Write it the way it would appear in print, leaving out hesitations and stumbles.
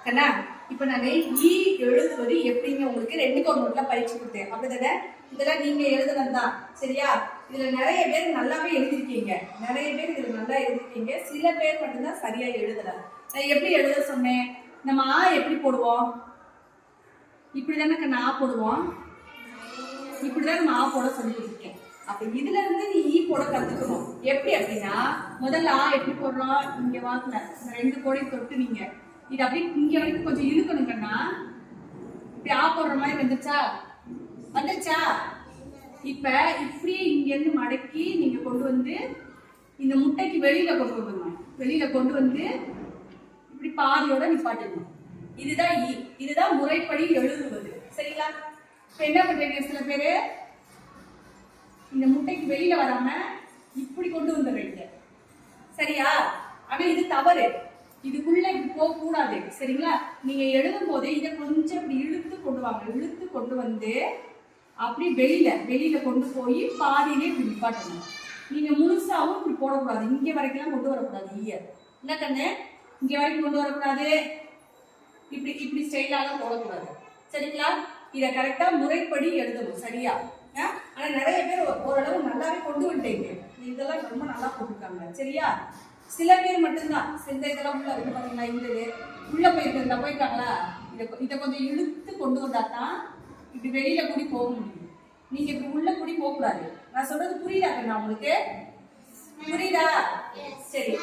கண்ணா இப்ப நான் ஈ எழுதுவது எப்படின்னு உங்களுக்கு 2 நோட்ல பயிற்சி கொடுத்தேன். அப்படிதானே? இதெல்லாம் நீங்க எழுதுனதுதான் சரியா? இதுல நிறைய பேர் நல்லாவே எழுதிருக்கீங்க. நிறைய பேர் இதுல நல்லா எழுதிருக்கீங்க. சில பேர் மட்டும்தான் சரியா எழுதல. நான் எப்படி எழுத சொன்னேன்? நம்ம ஆ எப்படி போடுவோம்? இப்படிதானே கண்ணா ஆ போடுவோம். இப்படிதான் நம்ம ஆ போட சொல்லி கொடுத்துருக்கேன். அப்ப இதுல இருந்து நீ ஈ போட கத்துக்கணும். எப்படி அப்படின்னா முதல்ல ஆ எப்படி போடுறோம்? இங்க வாக்குல 2 கோடையும் தொட்டு நீங்க இது அப்படியே இங்க வரைக்கும் கொஞ்சம் இழுக்கணுங்கன்னா இப்படி ஆ போடுற மாதிரி வந்துச்சா? இப்ப இப்படி இங்க இருந்து மடக்கி நீங்க கொண்டு வந்து இந்த முட்டைக்கு வெளியில கொண்டு வரணும். வெளியில கொண்டு வந்து இப்படி பாதியோட நிப்பாட்டணும். இதுதான் ஈ. இதுதான் முறைப்படி எழுதுவது. சரிங்களா? இப்ப என்ன பண்றீங்க சில பேரு இந்த முட்டைக்கு வெளியில வராம இப்படி கொண்டு வந்துடுறீங்க. சரியா? ஆனா இது தவறு. இதுக்குள்ள இப்படி போக கூடாது. சரிங்களா? நீங்க எழுதும் போது இதை கொஞ்சம் இப்படி இழுத்து கொண்டு வாங்க. இழுத்து கொண்டு வந்து அப்படி வெளியில கொண்டு போய் பாதியிலே இப்படி நிப்பாட்டணும். நீங்க முழுசாவும் இப்படி போடக்கூடாது. இங்க வரைக்கும் கொண்டு வரக்கூடாது. என்ன கண்ணு? இங்க வரைக்கும் கொண்டு வரக்கூடாது. இப்படி ஸ்டைலாலாம் போடக்கூடாது. சரிங்களா? இதை கரெக்டா முறைப்படி எழுதணும். சரியா? ஆனா நிறைய பேர் ஓரளவு நல்லாவே கொண்டு வந்துட்டீங்க. இதெல்லாம் ரொம்ப நல்லா போட்டுருக்காங்க. சரியா? சில பேர் மட்டும்தான் சில இதெல்லாம் உள்ள இருக்கு பாத்தீங்களா? இந்த உள்ள போயிருக்காங்களா? இதை கொஞ்சம் இழுத்து கொண்டு வந்தாதான் இப்படி வெளியில கூடி போக முடியும். நீங்க இப்படி உள்ள கூடி போக கூடாது. நான் சொல்றது புரியுதா கண்ணா உங்களுக்கு? புரியுதா? சரி.